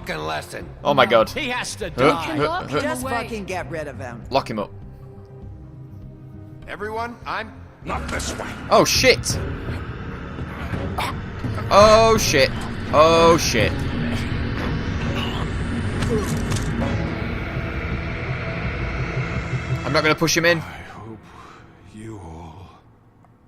fucking lesson. Oh my god. He has to die. Lock him Just away. fucking get rid of him. Lock him up. Everyone, I'm... Not this way. Oh shit. Oh shit. Oh shit. I'm not gonna push him in. I hope you all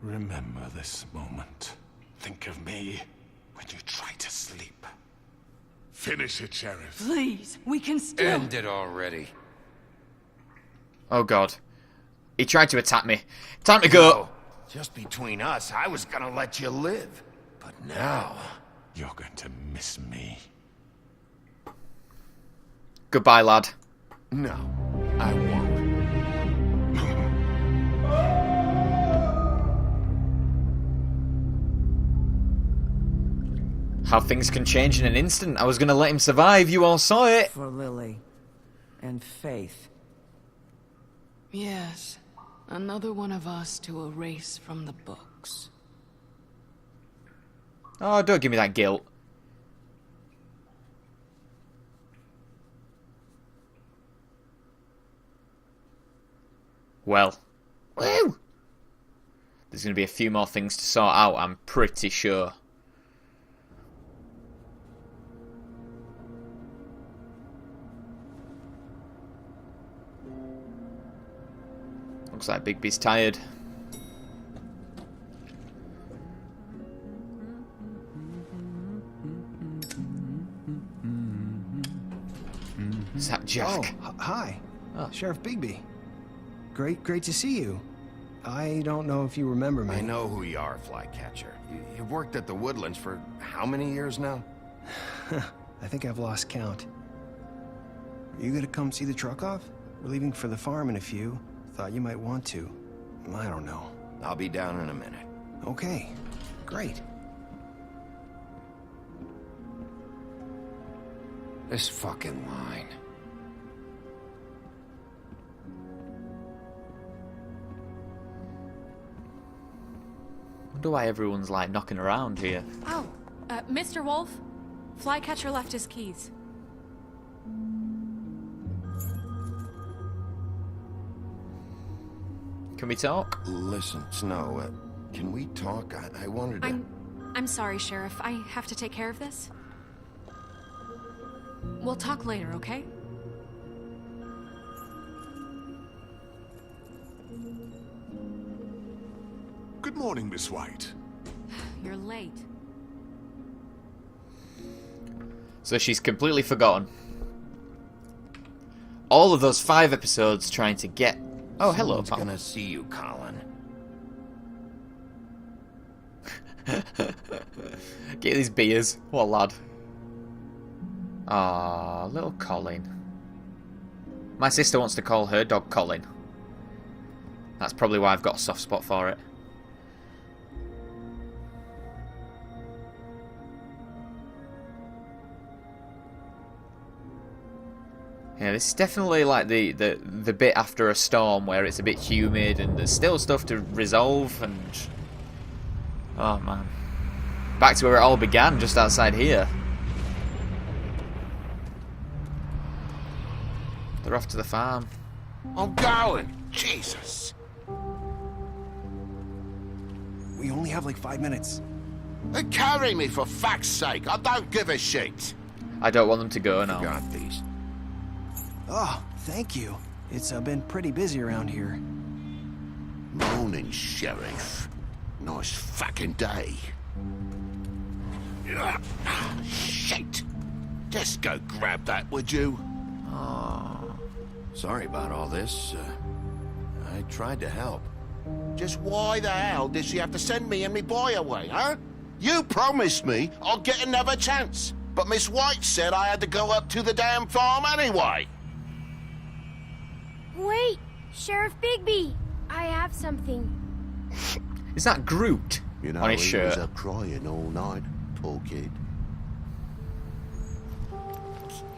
remember this moment. Think of me when you try to sleep. Finish it, Sheriff. Please, we can still. End it already. Oh god. He tried to attack me. Time to go. Oh, just between us, I was gonna let you live. But now... You're going to miss me. Goodbye, lad. No, I won't. How things can change in an instant. I was gonna let him survive. You all saw it. For Lily. And Faith. Yes, another one of us to erase from the books. Oh, don't give me that guilt. Well. Woo! There's going to be a few more things to sort out, I'm pretty sure. Looks like Bigby's tired. Is that Jack? Oh, hi. Oh. Sheriff Bigby. Great to see you. I don't know if you remember me. I know who you are, Flycatcher. You've worked at the Woodlands for how many years now? I think I've lost count. Are you gonna come see the truck off? We're leaving for the farm in a few. Thought you might want to. I don't know. I'll be down in a minute. Okay, great. This fucking line. Wonder why everyone's like knocking around here. Oh, Mr. Wolf, Flycatcher left his keys. Can we talk? Listen, Snow, can we talk? I wanted to... I'm sorry, Sheriff. I have to take care of this. We'll talk later, okay? Good morning, Miss White. You're late. So she's completely forgotten. All of those 5 episodes trying to get... Oh, hello, Someone's pal. gonna see you, Colin. Get these beers. What a lad. Ah, little Colin. My sister wants to call her dog Colin. That's probably why I've got a soft spot for it. Yeah, this is definitely like the bit after a storm where it's a bit humid and there's still stuff to resolve and... Oh man. Back to where it all began, just outside here. They're off to the farm. I'm going! Jesus! We only have like 5 minutes. Carry me, for fuck's sake! I don't give a shit! I don't want them to go now. Got these. Oh, thank you. It's been pretty busy around here. Morning, Sheriff. Nice fucking day. Shit! Just go grab that, would you? Oh. Sorry about all this. I tried to help. Just why the hell did she have to send me and me boy away, huh? You promised me I'd get another chance, but Miss White said I had to go up to the damn farm anyway. Wait, Sheriff Bigby, I have something. Is that Groot You know, on his he shirt? was up crying all night, poor kid.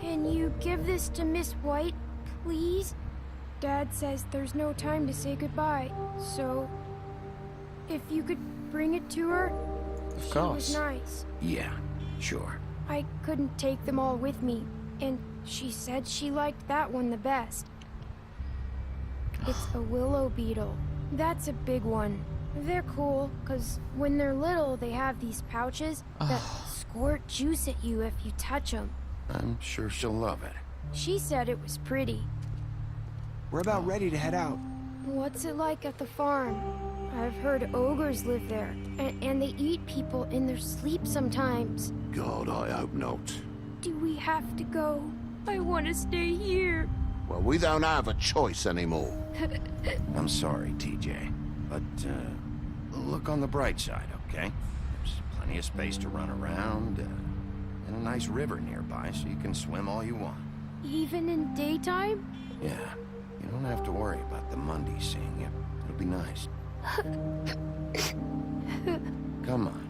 Can you give this to Miss White, please? Dad says there's no time to say goodbye, so if you could bring it to her, Of she course. was nice. Yeah, sure. I couldn't take them all with me, and she said she liked that one the best. It's a willow beetle. That's a big one. They're cool, because when they're little, they have these pouches that squirt juice at you if you touch them. I'm sure she'll love it. She said it was pretty. We're about ready to head out. What's it like at the farm? I've heard ogres live there, and they eat people in their sleep sometimes. God, I hope not. Do we have to go? I want to stay here. Well, we don't have a choice anymore. I'm sorry, TJ, but look on the bright side, okay? There's plenty of space to run around, and a nice river nearby, so you can swim all you want. Even in daytime? Yeah, you don't have to worry about the Mundies seeing you. It'll be nice. Come on,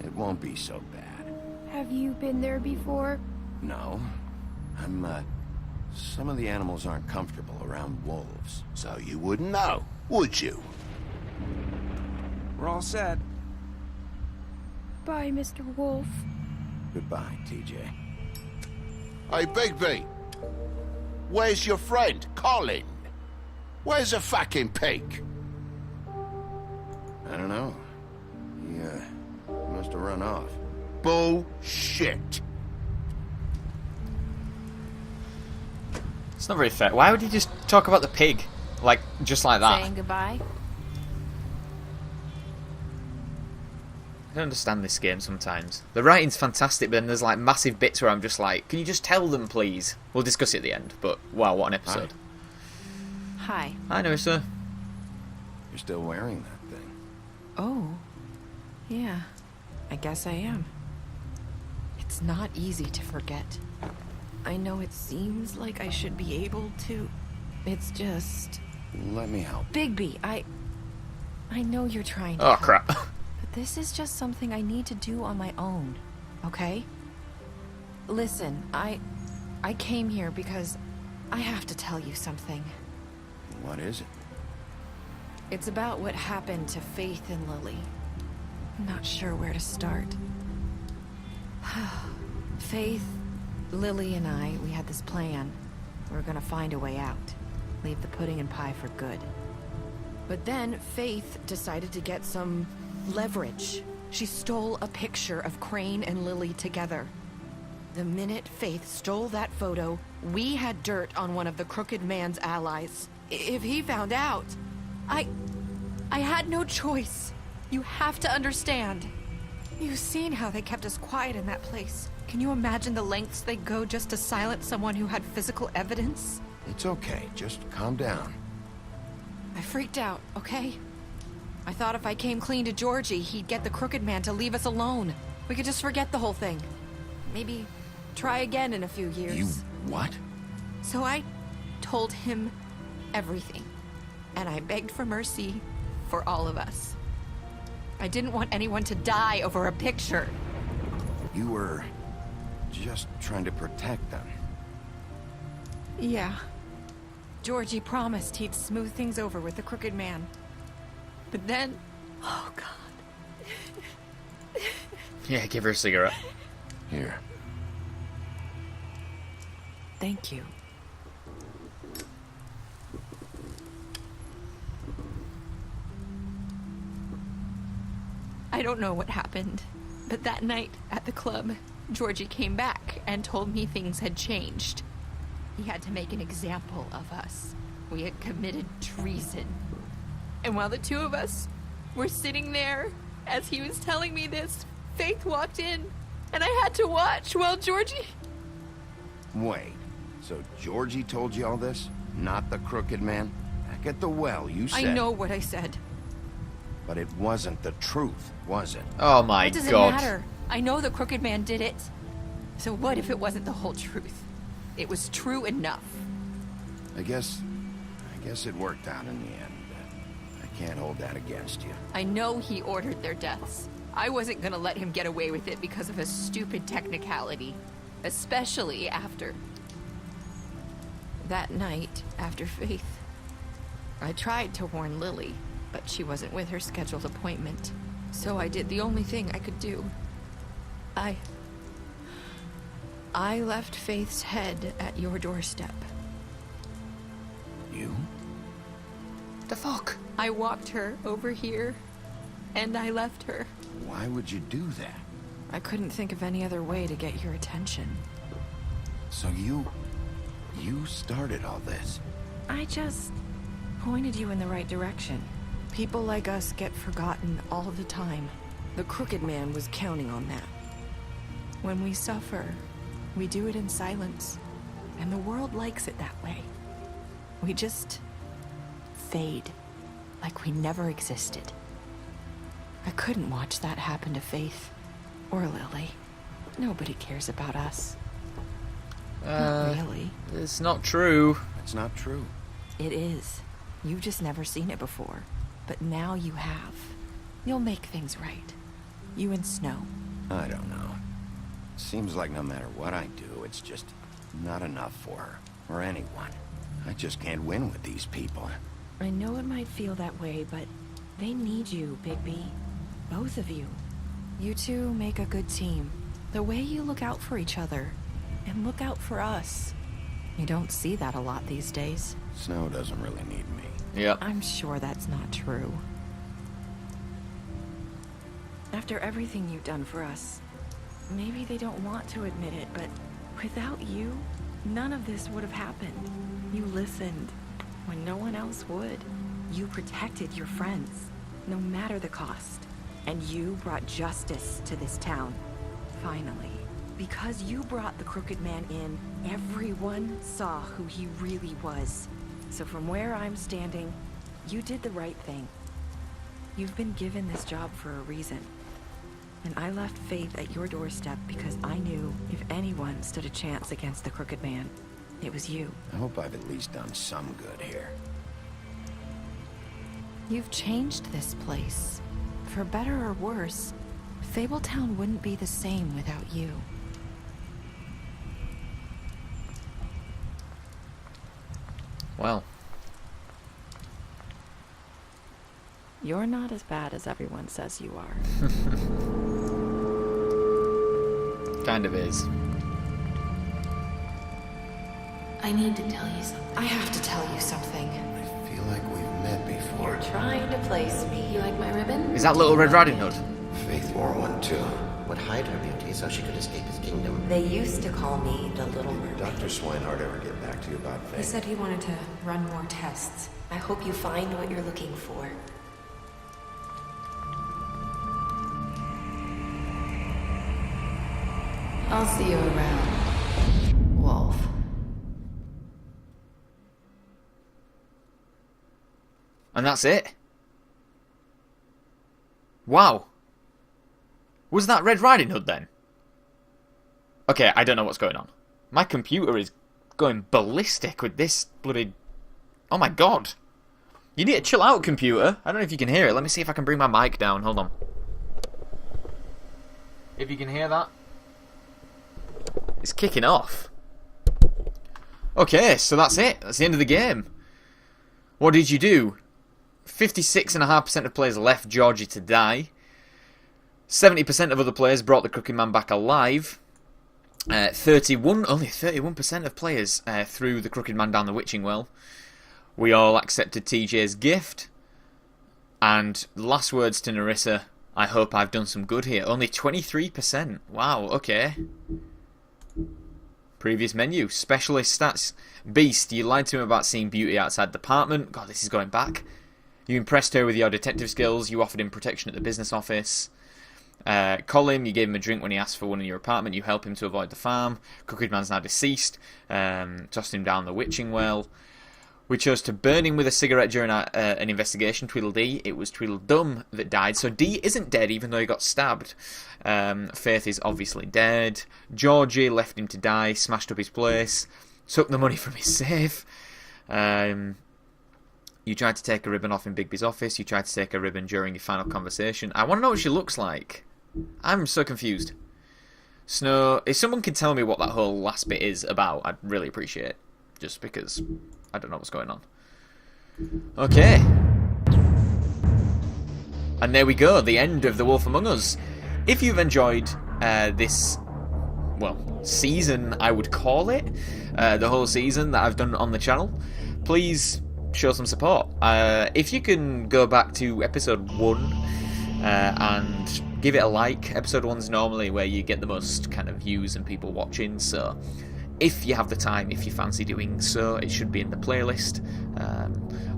it won't be so bad. Have you been there before? No, some of the animals aren't comfortable around wolves, so you wouldn't know, would you? We're all set. Bye, Mr. Wolf. Goodbye, TJ. Hey, Bigby! Where's your friend, Colin? Where's the fucking pig? I don't know. He must have run off. Bullshit! It's not very fair. Why would he just talk about the pig? Like, just like that? Saying goodbye? I don't understand this game sometimes. The writing's fantastic, but then there's like massive bits where I'm just like, can you just tell them, please? We'll discuss it at the end, but wow, what an episode. Hi. I know, sir. You're still wearing that thing. Oh. Yeah. I guess I am. It's not easy to forget. I know it seems like I should be able to. It's just... Let me help. Bigby, I know you're trying to Oh, help, crap. but this is just something I need to do on my own, okay? Listen, I came here because I have to tell you something. What is it? It's about what happened to Faith and Lily. I'm not sure where to start. Faith, Lily and I, we had this plan. We were gonna find a way out. Leave the pudding and pie for good. But then Faith decided to get some leverage. She stole a picture of Crane and Lily together. The minute Faith stole that photo, we had dirt on one of the Crooked Man's allies. If he found out, I had no choice. You have to understand. You've seen how they kept us quiet in that place. Can you imagine the lengths they go just to silence someone who had physical evidence? It's okay, just calm down. I freaked out, okay? I thought if I came clean to Georgie, he'd get the Crooked Man to leave us alone. We could just forget the whole thing. Maybe try again in a few years. You what? So I told him everything. And I begged for mercy for all of us. I didn't want anyone to die over a picture. You were just trying to protect them. Yeah. Georgie promised he'd smooth things over with the Crooked Man. But then... Oh, God. Yeah, give her a cigarette. Here. Thank you. I don't know what happened, but that night at the club, Georgie came back and told me things had changed. He had to make an example of us. We had committed treason. And while the two of us were sitting there, as he was telling me this, Faith walked in, and I had to watch while Georgie... Wait, so Georgie told you all this? Not the Crooked Man? Back at the well, you said... I know what I said. But it wasn't the truth, was it? Oh my It doesn't god. matter. I know the Crooked Man did it. So what if it wasn't the whole truth? It was true enough. I guess it worked out in the end. I can't hold that against you. I know he ordered their deaths. I wasn't gonna let him get away with it because of a stupid technicality. Especially after... that night, after Faith. I tried to warn Lily, but she wasn't with her scheduled appointment. So I did the only thing I could do. I I left Faith's head at your doorstep. You? The fuck? I walked her over here, and I left her. Why would you do that? I couldn't think of any other way to get your attention. So you started all this? I just pointed you in the right direction. People like us get forgotten all the time. The Crooked Man was counting on that. When we suffer, we do it in silence, and the world likes it that way. We just fade, like we never existed. I couldn't watch that happen to Faith, or Lily. Nobody cares about us. Not really. It's not true. It's not true. It is. You've just never seen it before. But now you have. You'll make things right. You and Snow. I don't know. Seems like no matter what I do, it's just not enough for her, or anyone. I just can't win with these people. I know it might feel that way, but they need you, Bigby. Both of you. You two make a good team. The way you look out for each other, and look out for us. You don't see that a lot these days. Snow doesn't really need me. Yep. I'm sure that's not true. After everything you've done for us, maybe they don't want to admit it, but without you, none of this would have happened. You listened when no one else would. You protected your friends, no matter the cost. And you brought justice to this town, finally. Because you brought the Crooked Man in, everyone saw who he really was. So from where I'm standing, you did the right thing. You've been given this job for a reason. And I left Faith at your doorstep because I knew if anyone stood a chance against the Crooked Man, it was you. I hope I've at least done some good here. You've changed this place. For better or worse, Fabletown wouldn't be the same without you. Well. You're not as bad as everyone says you are. Kind of is. I need to tell you something. I have to tell you something. I feel like we've met before. You're trying to place me. You like my ribbon? Is that Little Red Riding Hood? Faith wore one too. Would hide her beauty so she could escape his kingdom. They used to call me the Little Did Mermaid. Dr. Swinehart ever get back to you about He Faith? said he wanted to run more tests. I hope you find what you're looking for. I'll see you around, Wolf. And that's it? Wow. Was that Red Riding Hood then? Okay, I don't know what's going on. My computer is going ballistic with this bloody... Oh my god. You need to chill out, computer. I don't know if you can hear it. Let me see if I can bring my mic down. Hold on. If you can hear that. It's kicking off. Okay, so that's it. That's the end of the game. What did you do? 56.5% of players left Georgie to die. 70% of other players brought the Crooked Man back alive. Only 31% of players threw the Crooked Man down the witching well. We all accepted TJ's gift. And last words to Nerissa, I hope I've done some good here. Only 23%. Wow, okay. Previous menu. Specialist stats. Beast, you lied to him about seeing beauty outside the apartment. God, this is going back. You impressed her with your detective skills. You offered him protection at the business office. Colin, you gave him a drink when he asked for one in your apartment. You helped him to avoid the farm. Crooked Man's now deceased. Tossed him down the witching well. We chose to burn him with a cigarette during an investigation, Tweedledee. It was Tweedledum that died, so D isn't dead even though he got stabbed. Faith is obviously dead. Georgie left him to die, smashed up his place, took the money from his safe. You tried to take a ribbon off in Bigby's office. You tried to take a ribbon during your final conversation. I want to know what she looks like. I'm so confused. Snow, if someone could tell me what that whole last bit is about, I'd really appreciate it. Just because I don't know what's going on. Okay. And there we go, the end of The Wolf Among Us. If you've enjoyed this season, I would call it, the whole season that I've done on the channel, please show some support. If you can go back to episode 1 and give it a like. Episode 1's normally where you get the most kind of views and people watching, so if you have the time, if you fancy doing so, it should be in the playlist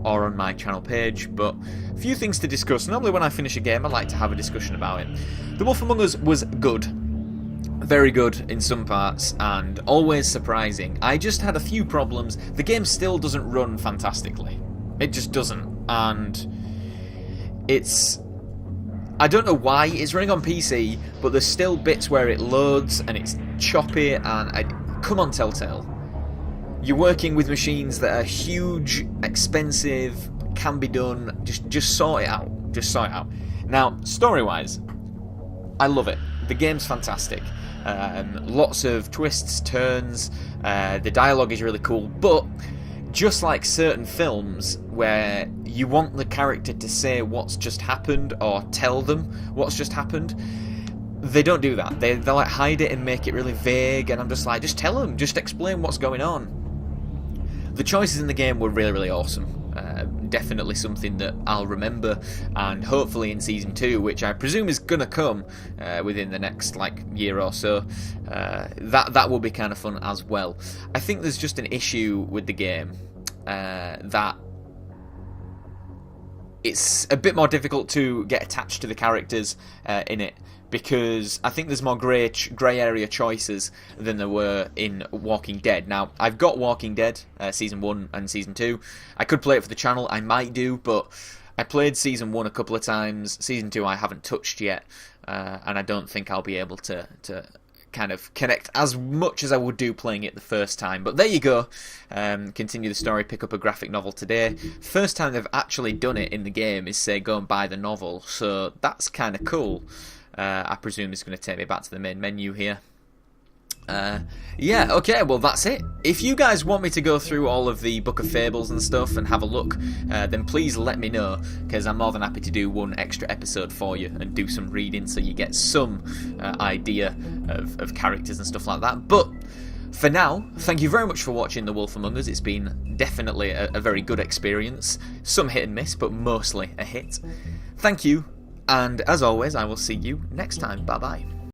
or on my channel page. But a few things to discuss. Normally when I finish a game I like to have a discussion about it. The Wolf Among Us was good. Very good in some parts and always surprising. I just had a few problems. The game still doesn't run fantastically. It just doesn't. And it's... I don't know why it's running on PC, but there's still bits where it loads and it's choppy and... Come on, Telltale. You're working with machines that are huge, expensive, can be done. Just sort it out. Just sort it out. Now, story-wise, I love it. The game's fantastic. Lots of twists, turns. The dialogue is really cool, but just like certain films where you want the character to say what's just happened or tell them what's just happened, they don't do that. They like hide it and make it really vague, and I'm just like, just tell them, just explain what's going on. The choices in the game were really, really awesome. Definitely something that I'll remember, and hopefully in Season 2, which I presume is going to come within the next year or so, that will be kind of fun as well. I think there's just an issue with the game that it's a bit more difficult to get attached to the characters in it, because I think there's more grey area choices than there were in Walking Dead. Now, I've got Walking Dead, Season 1 and Season 2. I could play it for the channel, I might do, but I played Season 1 a couple of times. Season 2 I haven't touched yet, and I don't think I'll be able to kind of connect as much as I would do playing it the first time. But there you go. Continue the story, pick up a graphic novel today. First time they've actually done it in the game is, say, go and buy the novel, so that's kind of cool. I presume it's going to take me back to the main menu here. Yeah, okay, well that's it. If you guys want me to go through all of the Book of Fables and stuff and have a look, then please let me know, because I'm more than happy to do one extra episode for you and do some reading so you get some idea of characters and stuff like that. But for now, thank you very much for watching The Wolf Among Us. It's been definitely a very good experience. Some hit and miss, but mostly a hit. Thank you. And as always, I will see you next time. Bye-bye.